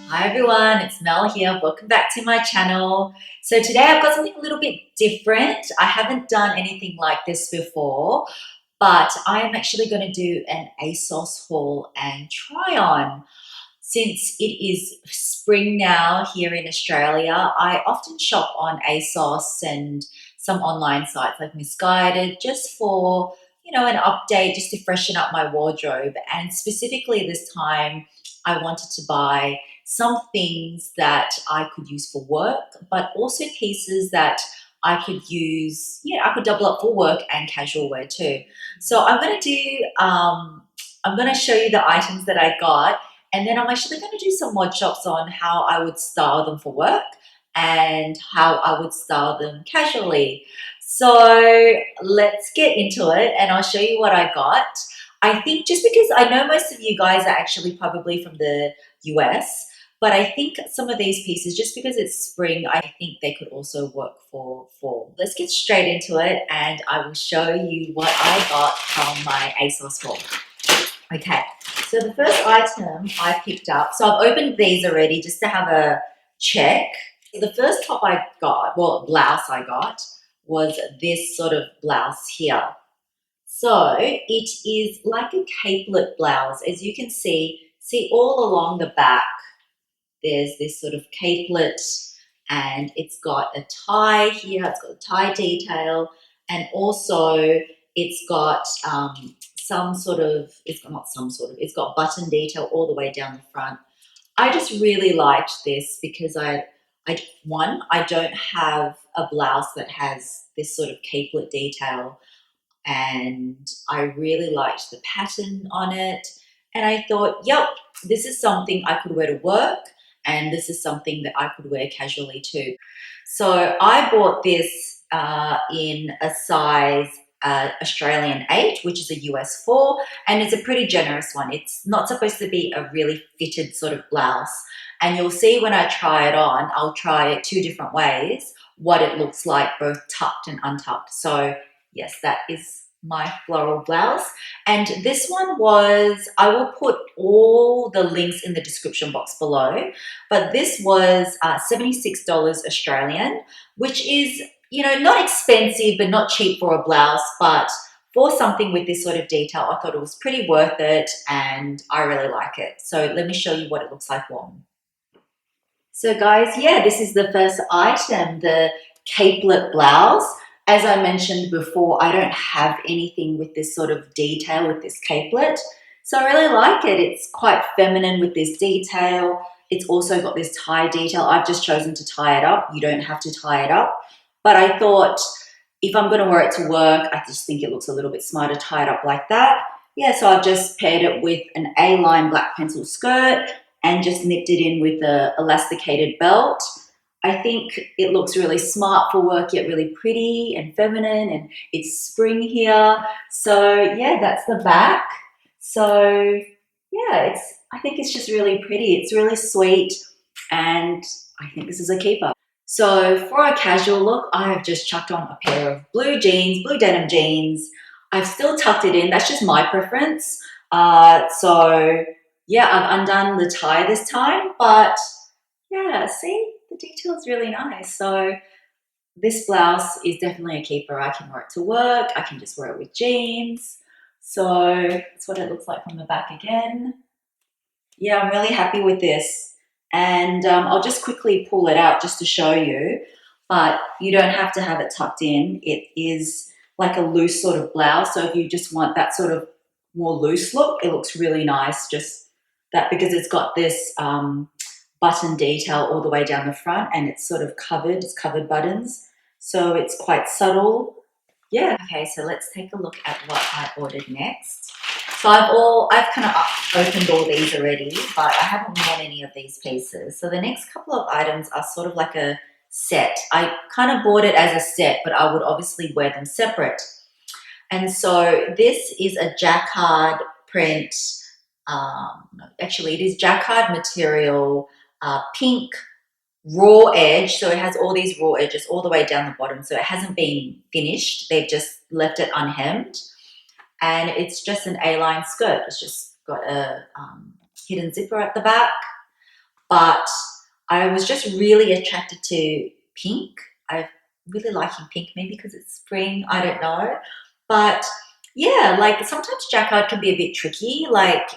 Hi everyone, it's Mel here. Welcome back to my channel. So today I've got something a little bit different. I haven't done anything like this before, but I am actually going to do an Asos haul and try on. Since it is spring now here in Australia, I often shop on Asos and some online sites like Misguided just for, an update, just to freshen up my wardrobe. And specifically this time, I wanted to buy some things that I could use for work, but also pieces that I could use, I could double up for work and casual wear too. So I'm going to show you the items that I got, and then I'm actually going to do some mod shops on how I would style them for work and how I would style them casually. So let's get into it and I'll show you what I got. I think just because I know most of you guys are actually probably from the US, but I think some of these pieces, just because it's spring, I think they could also work for fall. Let's get straight into it and I will show you what I got from my ASOS haul. Okay, so the first item I picked up, so I've opened these already just to have a check. The first top I got, well, blouse I got, was this sort of blouse here. So it is like a capelet blouse. As you can see all along the back, there's this sort of capelet and it's got a tie here, it's got a tie detail, and also it's got it's got button detail all the way down the front. I just really liked this because I don't have a blouse that has this sort of capelet detail, and I really liked the pattern on it. And I thought, yep, this is something I could wear to work, and this is something that I could wear casually too. So I bought this in a size Australian 8, which is a US 4, and it's a pretty generous one. It's not supposed to be a really fitted sort of blouse. And you'll see when I try it on, I'll try it two different ways, what it looks like both tucked and untucked. So yes, that is my floral blouse. And this one was, I will put all the links in the description box below, but this was $76 Australian, which is, not expensive, but not cheap for a blouse. But for something with this sort of detail, I thought it was pretty worth it and I really like it. So let me show you what it looks like warm. So guys, yeah, this is the first item, the capelet blouse. As I mentioned before, I don't have anything with this sort of detail with this capelet. So I really like it. It's quite feminine with this detail. It's also got this tie detail. I've just chosen to tie it up. You don't have to tie it up. But I thought if I'm going to wear it to work, I just think it looks a little bit smarter tied up like that. Yeah, so I've just paired it with an A-line black pencil skirt and just nipped it in with a elasticated belt. I think it looks really smart for work, yet really pretty and feminine, and it's spring here. So yeah, that's the back. So yeah, I think it's just really pretty. It's really sweet, and I think this is a keeper. So for a casual look, I have just chucked on a pair of blue jeans, blue denim jeans. I've still tucked it in. That's just my preference. So yeah, I've undone the tie this time, but yeah, see, the detail is really nice. So this blouse is definitely a keeper. I can wear it to work. I can just wear it with jeans. So that's what it looks like from the back again. Yeah, I'm really happy with this. And I'll just quickly pull it out just to show you. But you don't have to have it tucked in. It is like a loose sort of blouse. So if you just want that sort of more loose look, it looks really nice. Just that because it's got this button detail all the way down the front, and it's sort of covered. It's covered buttons. So it's quite subtle. Yeah. Okay, so let's take a look at what I ordered next. So I've kind of opened all these already, but I haven't worn any of these pieces. So the next couple of items are sort of like a set. I kind of bought it as a set, but I would obviously wear them separate. And so this is a jacquard print. No, actually, it is jacquard material, pink raw edge. So it has all these raw edges all the way down the bottom. So it hasn't been finished. They've just left it unhemmed. And it's just an A-line skirt. It's just got a hidden zipper at the back. but I was just really attracted to pink. I'm really liking pink, maybe because it's spring, I don't know. But yeah, like sometimes jacquard can be a bit tricky. Like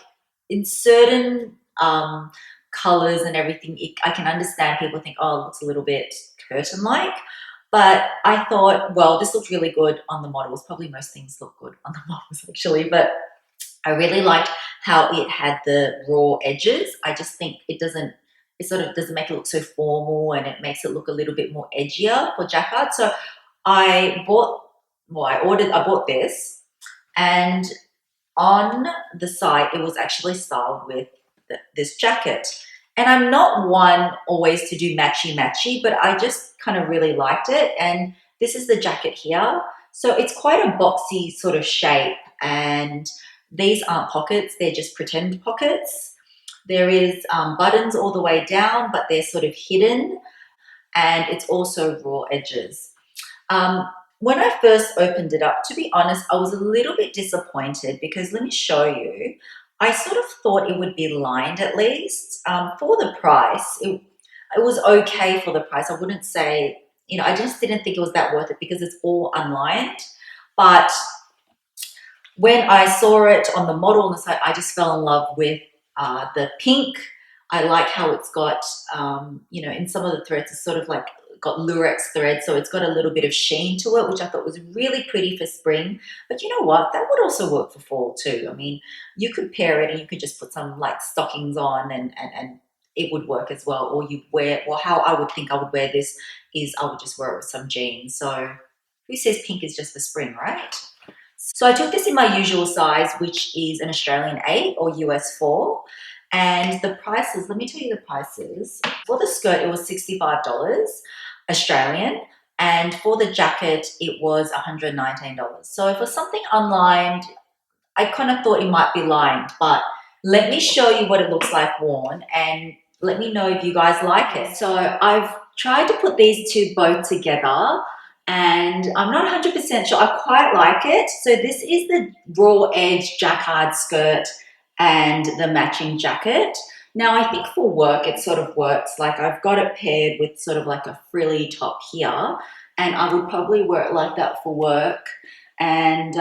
in certain colors and everything, I can understand people think, oh, it looks a little bit curtain-like. But I thought, well, this looked really good on the models. Probably most things look good on the models actually, but I really liked how it had the raw edges. I just think it sort of doesn't make it look so formal, and it makes it look a little bit more edgier for jacquard. So I bought, I bought this, and on the site, it was actually styled with this jacket. And I'm not one always to do matchy matchy, but I just kind of really liked it. And this is the jacket here. So it's quite a boxy sort of shape, and these aren't pockets, they're just pretend pockets. There is buttons all the way down, but they're sort of hidden, and it's also raw edges. Um, when I first opened it up, to be honest, I was a little bit disappointed because let me show you. I sort of thought it would be lined at least. For the price, it was okay for the price. I wouldn't say, I just didn't think it was that worth it because it's all unlined. But when I saw it on the model on the site, I just fell in love with the pink. I like how it's got, in some of the threads, it's sort of like got lurex thread, so it's got a little bit of sheen to it, which I thought was really pretty for spring. But you know what? That would also work for fall too. I mean, you could pair it and you could just put some like stockings on and it would work as well. Or you wear, well, how I would think I would wear this is I would just wear it with some jeans. So who says pink is just for spring, right? So I took this in my usual size, which is an Australian 8 or US 4. And the prices, let me tell you the prices. For the skirt, it was $65 Australian. And for the jacket, it was $119. So for something unlined, I kind of thought it might be lined, but let me show you what it looks like worn and let me know if you guys like it. So I've tried to put these two both together and I'm not 100% sure. I quite like it. So this is the raw edge jacquard skirt and the matching jacket. Now I think for work it sort of works. Like I've got it paired with sort of like a frilly top here, and I would probably wear it like that for work. And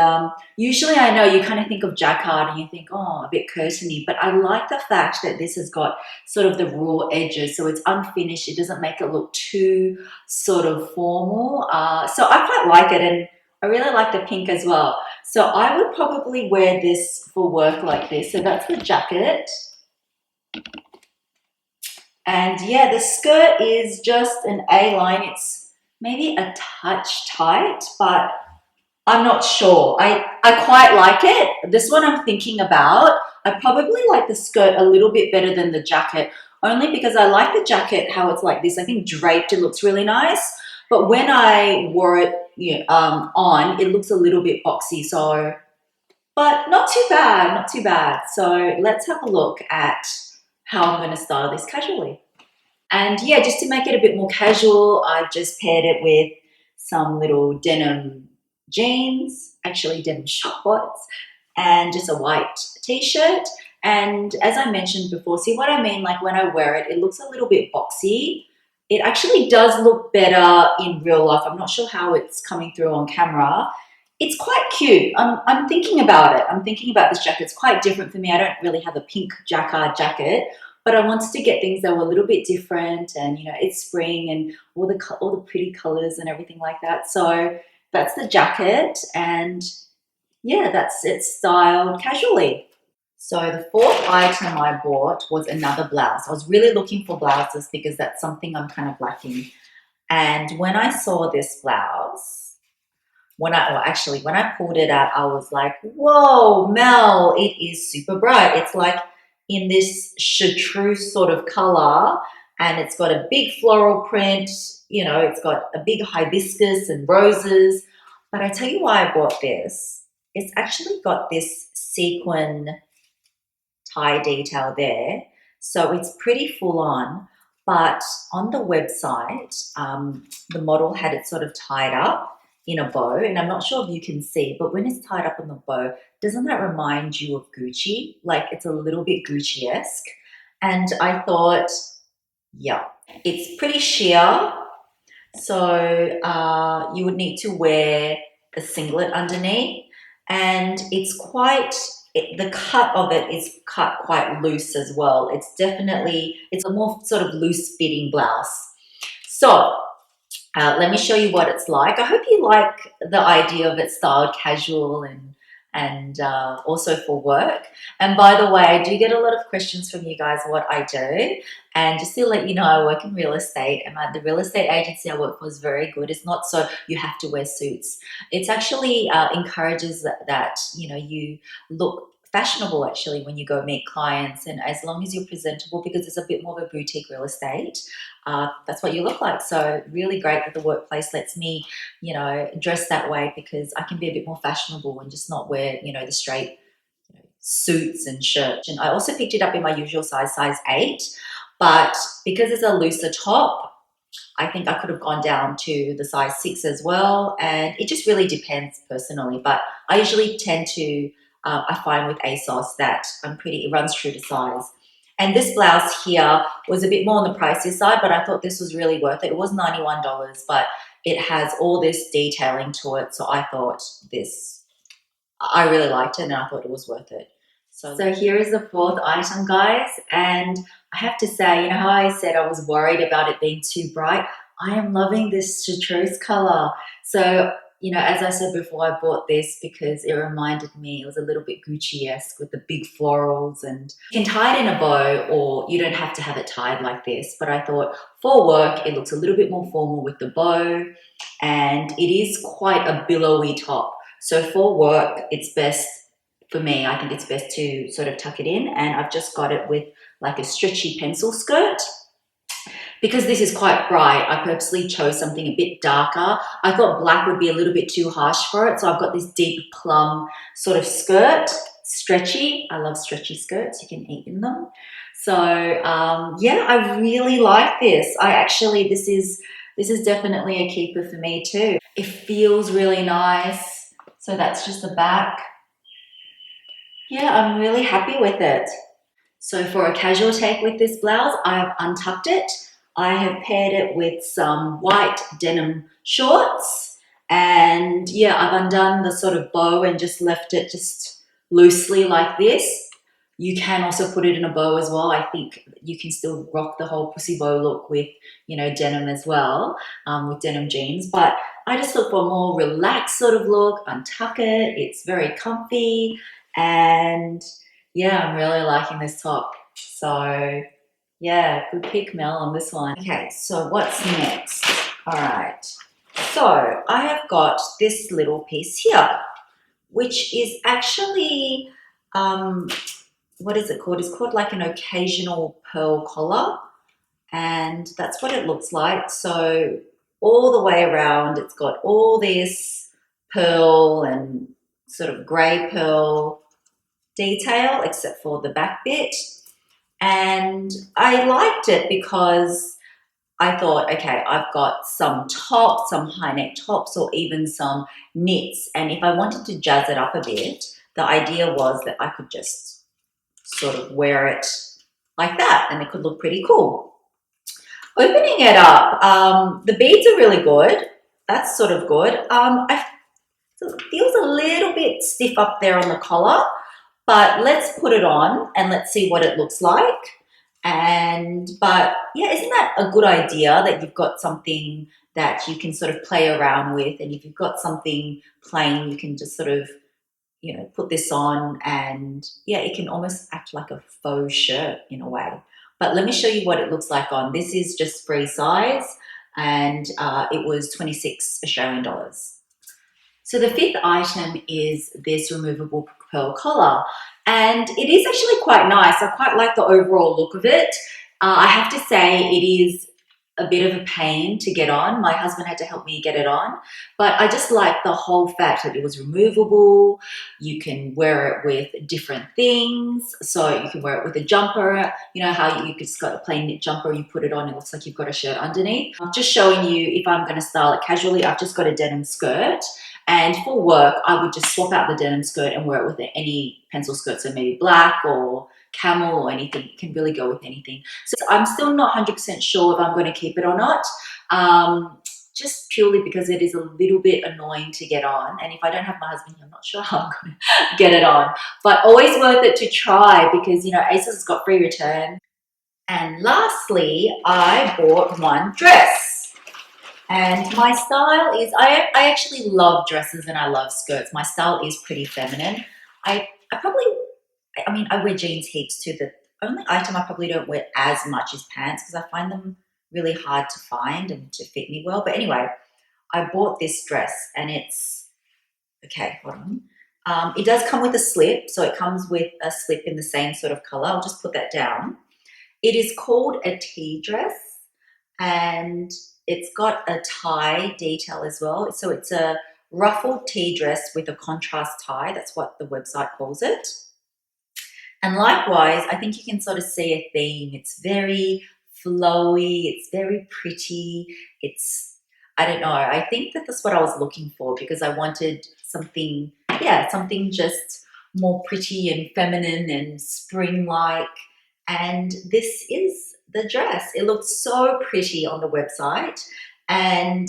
usually I know you kind of think of jacquard and you think, oh, a bit curtainy, but I like the fact that this has got sort of the raw edges, so it's unfinished. It doesn't make it look too sort of formal. So I quite like it, and I really like the pink as well. So I would probably wear this for work like this. So that's the jacket. And yeah, the skirt is just an A-line. It's maybe a touch tight, but I'm not sure. I quite like it. This one I'm thinking about. I probably like the skirt a little bit better than the jacket, only because I like the jacket, how it's like this. I think draped, it looks really nice. But when I wore it on, it looks a little bit boxy. So, but not too bad, not too bad. So let's have a look at how I'm going to style this casually. And yeah, just to make it a bit more casual, I've just paired it with some little denim jeans, actually denim shorts, and just a white t-shirt. And as I mentioned before, see what I mean? Like when I wear it, it looks a little bit boxy. It actually does look better in real life. I'm not sure how it's coming through on camera. It's quite cute. I'm thinking about it. I'm thinking about this jacket. It's quite different for me. I don't really have a pink jacquard jacket, but I wanted to get things that were a little bit different, and it's spring and all the pretty colors and everything like that. So that's the jacket, and yeah, that's it styled casually. So the fourth item I bought was another blouse. I was really looking for blouses because that's something I'm kind of lacking. And when I saw this blouse, when I pulled it out, I was like, whoa, Mel, it is super bright. It's like in this chartreuse sort of color, and it's got a big floral print, it's got a big hibiscus and roses. But I tell you why I bought this. It's actually got this sequin tie detail there. So it's pretty full on, but on the website, the model had it sort of tied up in a bow, and I'm not sure if you can see, but when it's tied up in the bow, doesn't that remind you of Gucci? Like it's a little bit Gucci-esque. And I thought, Yeah, it's pretty sheer. So you would need to wear a singlet underneath, and it's quite, the cut of it is cut quite loose as well. It's a more sort of loose fitting blouse. So let me show you what it's like. I hope you like the idea of it styled casual and also for work. And by the way, I do get a lot of questions from you guys what I do. And just to let you know, I work in real estate, and the real estate agency I work for is very good. It's not so you have to wear suits. It's actually encourages that you know you look fashionable actually when you go meet clients, and as long as you're presentable, because it's a bit more of a boutique real estate, that's what you look like. So really great that the workplace lets me, you know, dress that way, because I can be a bit more fashionable and just not wear, you know, the straight, you know, suits and shirts. And I also picked it up in my usual size 8, but because it's a looser top, I think I could have gone down to the size 6 as well. And it just really depends personally, but I usually tend to, I find with Asos that it runs true to size. And this blouse here was a bit more on the pricey side, but I thought this was really worth it. It was $91, but it has all this detailing to it. So I thought I really liked it, and I thought it was worth it. So here is the fourth item, guys. And I have to say, you know how I said I was worried about it being too bright? I am loving this chartreuse color. So, you know, as I said before, I bought this because it reminded me, it was a little bit Gucci-esque with the big florals, and you can tie it in a bow, or you don't have to have it tied like this. But I thought for work, it looks a little bit more formal with the bow, and it is quite a billowy top. So for work, it's best, for me, I think it's best to sort of tuck it in, and I've just got it with like a stretchy pencil skirt. Because this is quite bright, I purposely chose something a bit darker. I thought black would be a little bit too harsh for it, so I've got this deep plum sort of skirt, stretchy. I love stretchy skirts, you can eat in them. So yeah, I really like this. This is definitely a keeper for me too. It feels really nice. So that's just the back. Yeah, I'm really happy with it. So for a casual take with this blouse, I've untucked it. I have paired it with some white denim shorts. And yeah, I've undone the sort of bow and just left it just loosely like this. You can also put it in a bow as well. I think you can still rock the whole pussy bow look with, you know, denim as well, with denim jeans. But I just look for a more relaxed sort of look, untuck it. It's very comfy, and yeah, I'm really liking this top. So yeah, good pick, Mel, on this one. Okay, so what's next? All right. So I have got this little piece here, which is actually, what is it called? It's called like an occasional pearl collar, and that's what it looks like. So all the way around, it's got all this pearl and sort of grey pearl detail, except for the back bit. And I liked it because I thought, okay, I've got some tops, some high neck tops, or even some knits. And if I wanted to jazz it up a bit, the idea was that I could just sort of wear it like that, and it could look pretty cool. Opening it up, the beads are really good. That's sort of good. It feels a little bit stiff up there on the collar, but let's put it on and let's see what it looks like. But yeah, isn't that a good idea that you've got something that you can sort of play around with? And if you've got something plain, you can just sort of, you know, put this on, and yeah, it can almost act like a faux shirt in a way. But let me show you what it looks like on. This is just free size, and it was 26 Australian dollars. So the fifth item is this removable pearl collar, and it is actually quite nice. I quite like the overall look of it. I have to say it is a bit of a pain to get on. My husband had to help me get it on, but I just like the whole fact that it was removable. You can wear it with different things. So you can wear it with a jumper. You know how you just got a plain knit jumper, you put it on, it looks like you've got a shirt underneath. I'm just showing you if I'm going to style it casually. I've just got a denim skirt, And for work, I would just swap out the denim skirt and wear it with any pencil skirt, so maybe black or camel or anything. It can really go with anything. So I'm still not 100% sure if I'm going to keep it or not, just purely because it is a little bit annoying to get on. And if I don't have my husband here, I'm not sure how I'm going to get it on. But always worth it to try because, you know, Asos has got free return. And lastly, I bought one dress. And my style is, I actually love dresses and I love skirts. My style is pretty feminine. I mean, I wear jeans heaps too. The only item I probably don't wear as much is pants because I find them really hard to find and to fit me well. But anyway, I bought this dress and it's, okay, hold on. It does come with a slip. So it comes with a slip in the same sort of color. I'll just put that down. It is called a tea dress and it's got a tie detail as well. So it's a ruffled tea dress with a contrast tie. That's what the website calls it. And likewise, I think you can sort of see a theme. It's very flowy. It's very pretty. It's, I don't know. I think that that's what I was looking for because I wanted something, yeah, something just more pretty and feminine and spring-like. And this is the dress. It looks so pretty on the website. And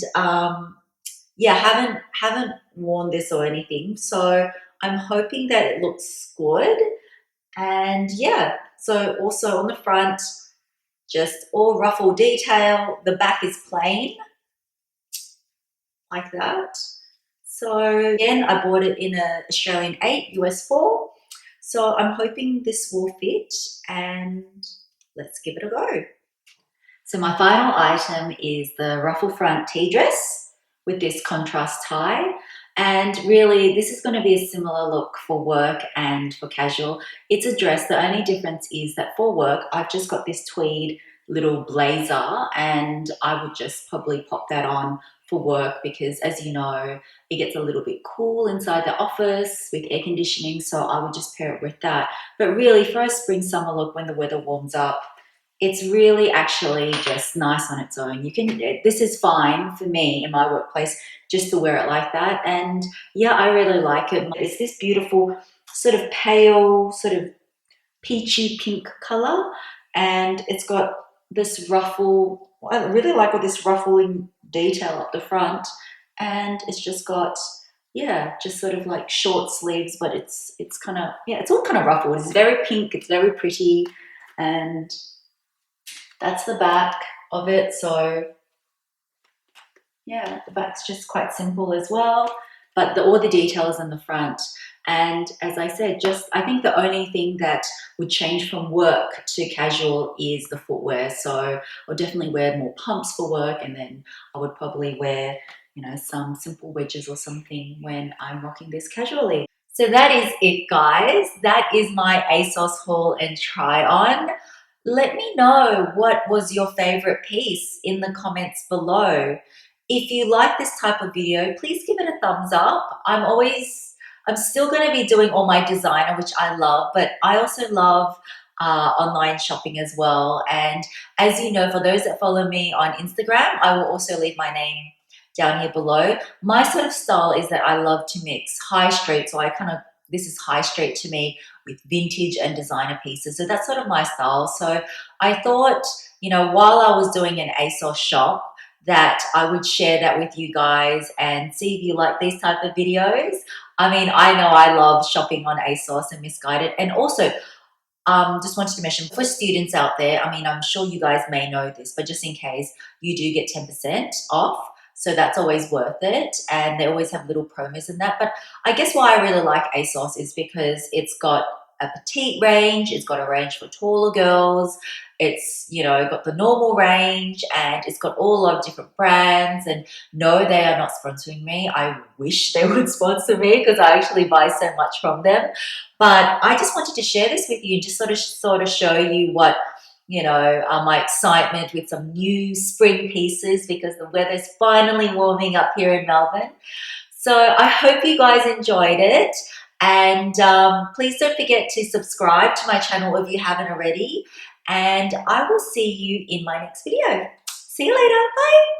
yeah, haven't worn this or anything. So I'm hoping that it looks good. And yeah, so also on the front, just all ruffle detail. The back is plain, like that. So again, I bought it in a Australian 8, US 4. So I'm hoping this will fit and let's give it a go. So my final item is the ruffle front tea dress with this contrast tie. And really, this is going to be a similar look for work and for casual. It's a dress. The only difference is that for work, I've just got this tweed little blazer and I would just probably pop that on for work because, as you know, it gets a little bit cool inside the office with air conditioning. So I would just pair it with that. But really, for a spring summer look when the weather warms up, it's really actually just nice on its own. You can, this is fine for me in my workplace just to wear it like that. And yeah, I really like it. It's this beautiful sort of pale, sort of peachy pink color. And it's got this ruffle. I really like all this ruffling detail up the front. And it's just got, yeah, just sort of like short sleeves, but it's kind of, yeah, it's all kind of ruffled. It's very pink. It's very pretty. And that's the back of it. So yeah, the back's just quite simple as well, but all the details in the front. And as I said, just I think the only thing that would change from work to casual is the footwear. So I'll definitely wear more pumps for work, and then I would probably wear, you know, some simple wedges or something when I'm rocking this casually. So that is it, guys. That is my Asos haul and try on. Let me know what was your favorite piece in the comments below. If you like this type of video, please give it a thumbs up. I'm still going to be doing all my designer, which I love, but I also love online shopping as well. And as you know, for those that follow me on Instagram, I will also leave my name down here below. My sort of style is that I love to mix high street. So this is high street to me with vintage and designer pieces. So that's sort of my style. So I thought, you know, while I was doing an Asos shop, that I would share that with you guys and see if you like these type of videos. I mean, I know I love shopping on Asos and Misguided. And also, just wanted to mention for students out there, I mean, I'm sure you guys may know this, but just in case, you do get 10% off. So that's always worth it. And they always have little promos in that. But I guess why I really like Asos is because it's got a petite range. It's got a range for taller girls. It's, you know, got the normal range and it's got all of different brands. And no, they are not sponsoring me. I wish they would sponsor me because I actually buy so much from them. But I just wanted to share this with you, just sort of show you what, you know, my excitement with some new spring pieces because the weather's finally warming up here in Melbourne. So I hope you guys enjoyed it. And please don't forget to subscribe to my channel if you haven't already. And I will see you in my next video. See you later. Bye.